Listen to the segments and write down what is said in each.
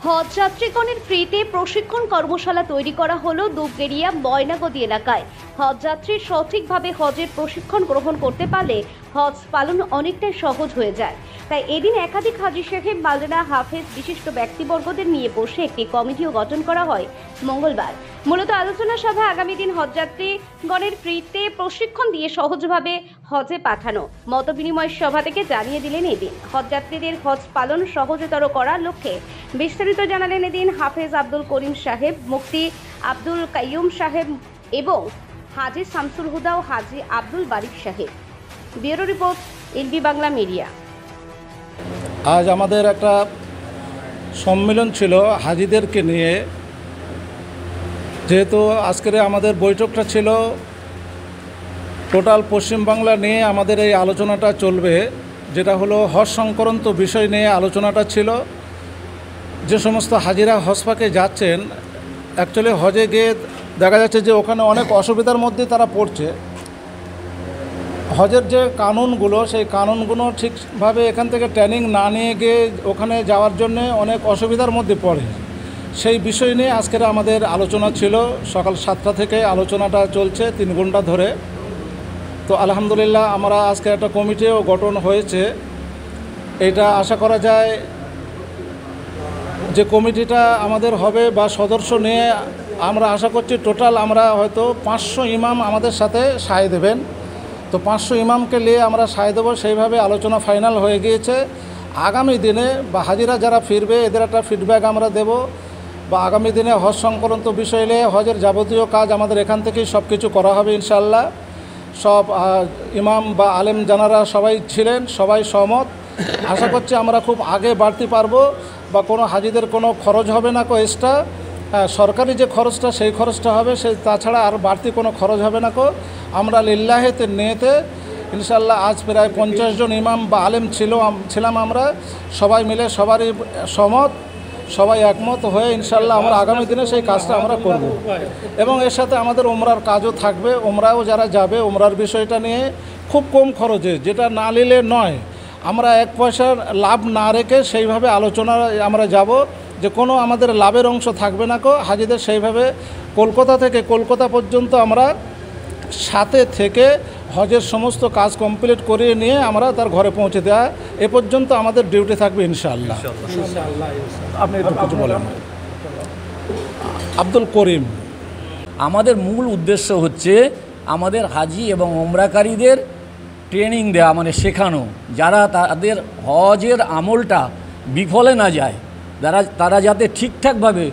হজ যাত্রীগণের ফ্রিতে প্রশিক্ষণ কর্মশালা তৈরি করা হলো দুবগেড়িয়া ময়নাগদি এলাকায়। হজ যাত্রীর সঠিকভাবে হজের প্রশিক্ষণ গ্রহণ করতে পারলে হজ পালন অনেকটাই সহজ হয়ে যায়। তাই এদিন একাধিক হাজী সাহেব, মাওলানা, হাফেজ, বিশিষ্ট ব্যক্তিবর্গদের নিয়ে বসে একটি কমিটিও গঠন করা হয় মঙ্গলবার। মূলত আলোচনা সভা আগামী দিন হজযাত্রীগণের ফ্রিতে প্রশিক্ষণ দিয়ে সহজভাবে হজে পাঠানো। মতবিনিময় সভা থেকে জানিয়ে দিলেন এদিন হজযাত্রীদের হজ পালন সহজতর করার লক্ষ্যে। বিস্তারিত জানালেন এদিন হাফেজ আব্দুল করিম সাহেব, মুফতি আব্দুল কাইয়ুম সাহেব এবং হাজী শামসুল হুদা ও হাজী আব্দুল বারিক সাহেব। Bureau report, NB Bangla media. আজ আমাদের একটা সম্মেলন ছিল হাজীদেরকে নিয়ে। যেহেতু আজকের আমাদের বৈঠকটা ছিল টোটাল পশ্চিমবাংলা নিয়ে, আমাদের এই আলোচনাটা চলবে, যেটা হলো হজ সংক্রান্ত বিষয় নিয়ে আলোচনাটা ছিল। যে সমস্ত হাজিরা হজ পাকে যাচ্ছেন, অ্যাকচুয়ালি হজে গিয়ে দেখা যাচ্ছে যে ওখানে অনেক অসুবিধার মধ্যে তারা পড়ছে। হজের যে কানুনগুলো, সেই কানুনগুলো ঠিকভাবে এখান থেকে ট্রেনিং না নিয়ে গিয়ে ওখানে যাওয়ার জন্যে অনেক অসুবিধার মধ্যে পড়ে। সেই বিষয় নিয়ে আজকের আমাদের আলোচনা ছিল। সকাল 7টা থেকে আলোচনাটা চলছে 3 ঘন্টা ধরে। তো আলহামদুলিল্লাহ আমরা আজকে একটা কমিটিও গঠন হয়েছে। এটা আশা করা যায় যে কমিটিটা আমাদের হবে বা সদস্য নিয়ে আমরা আশা করছি টোটাল আমরা হয়তো 500 ইমাম আমাদের সাথে সায় দেবেন। তো 500 ইমামকে নিয়ে আমরা সায় দেবো, সেইভাবে আলোচনা ফাইনাল হয়ে গিয়েছে। আগামী দিনে বা হাজিরা যারা ফিরবে এদের একটা ফিডব্যাক আমরা দেব, বা আগামী দিনে হজ সংক্রান্ত বিষয় নিয়ে হজের যাবতীয় কাজ আমাদের এখান থেকেই সব কিছু করা হবে ইনশাআল্লাহ। সব ইমাম বা আলেম জানারা সবাই ছিলেন, সবাই সহমত। আশা করছি আমরা খুব আগে বাড়তে পারবো, বা কোনো হাজিদের কোনো খরচ হবে না এক্সট্রা। সরকারি যে খরচটা সেই খরচটা হবে, সেই তাছাড়া আর বাড়তি কোনো খরচ হবে না। আমরা লিল্লাহেতে নিয়েতে ইনশাআল্লাহ আজ প্রায় 50 জন ইমাম বা আলেম ছিলাম আমরা, সবাই মিলে সবারই সহমত, সবাই একমত হয়ে ইনশাআল্লাহ আমরা আগামী দিনে সেই কাজটা আমরা করব। এবং এর সাথে আমাদের ওমরার কাজও থাকবে। ওমরাও যারা যাবে, ওমরার বিষয়টা নিয়ে খুব কম খরচে, যেটা না নিলে নয়, আমরা 1 পয়সার লাভ না রেখে সেইভাবে আলোচনা আমরা যাব যে কোনো আমাদের লাভের অংশ থাকবে না। হাজিদের সেইভাবে কলকাতা থেকে কলকাতা পর্যন্ত আমরা সাথে থেকে হজের সমস্ত কাজ কমপ্লিট করিয়ে নিয়ে আমরা তার ঘরে পৌঁছে দেওয়া, এ পর্যন্ত আমাদের ডিউটি থাকবে ইনশাআল্লাহ। আপনি একটু কিছু বলেন। আব্দুল করিম। আমাদের মূল উদ্দেশ্য হচ্ছে আমাদের হাজি এবং ওমরাকারীদের ট্রেনিং দেওয়া, মানে শেখানো, যারা তাদের হজের আমলটা বিফলে না যায়, তারা যাতে ঠিকঠাকভাবে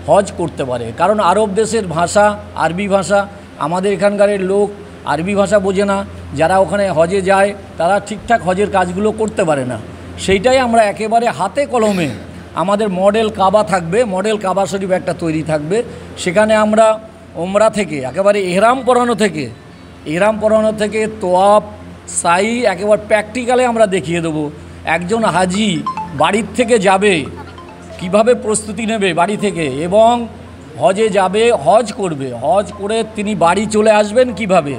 হজ করতে পারে। কারণ আরব দেশের ভাষা আরবি ভাষা, আমাদের এখানকার লোক আরবি ভাষা বোঝে না। যারা ওখানে হজে যায় তারা ঠিকঠাক হজের কাজগুলো করতে পারে না। সেইটাই আমরা একেবারে হাতে কলমে, আমাদের মডেল কাবা থাকবে, মডেল কাবা শরীফ একটা তৈরি থাকবে। সেখানে আমরা ওমরা থেকে একেবারে এহরাম পরানো থেকে তোয়াফ, সাই একেবারে প্র্যাকটিক্যালে আমরা দেখিয়ে দেবো। একজন হাজি বাড়ির থেকে যাবে, কিভাবে প্রস্তুতি নেবে বাড়ি থেকে, এবং হজে যাবে, হজ করবে, হজ করে তিনি বাড়ি চলে আসবেন কিভাবে,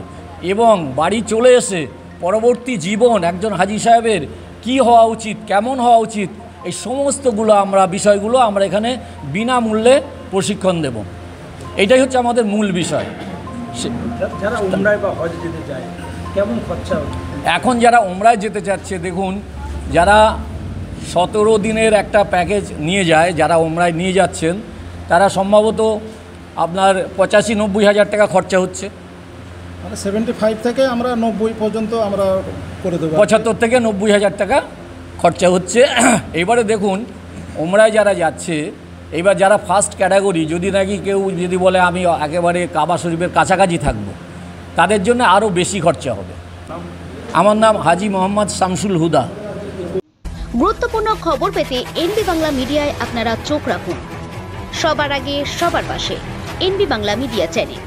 এবং বাড়ি চলে এসে পরবর্তী জীবন একজন হাজি সাহেবের কি হওয়া উচিত, কেমন হওয়া উচিত, এই সমস্তগুলো বিষয়গুলো আমরা এখানে বিনামূল্যে প্রশিক্ষণ দেব। এটাই হচ্ছে আমাদের মূল বিষয়। যারা উমরায় বা হজ যেতে চায় কেমন খরচা? এখন যারা উমরায় যেতে চাচ্ছে, দেখুন, যারা 17 দিনের একটা প্যাকেজ নিয়ে যায়, যারা উমরায় নিয়ে যাচ্ছেন, তারা সম্ভবত আপনার 85-90 হাজার টাকা খরচা হচ্ছে। মানে 75 থেকে আমরা 90 পর্যন্ত আমরা করে দেবো। 75 থেকে 90 হাজার টাকা খরচা হচ্ছে। এবারে দেখুন, উমরায় যারা যাচ্ছে, এবার যারা ফার্স্ট ক্যাটাগরি, যদি নাকি কেউ যদি বলে আমি একেবারে কাবা শরীফের কাছাকাছি থাকবো, তাদের জন্য আরও বেশি খরচা হবে। আমার নাম হাজি মোহাম্মদ শামসুল হুদা। গুরুত্বপূর্ণ খবর পেতে এনবি বাংলা মিডিয়ায় আপনারা চোখ রাখুন। সবার আগে, সবার পাশে, এনবি বাংলা মিডিয়া চ্যানেল।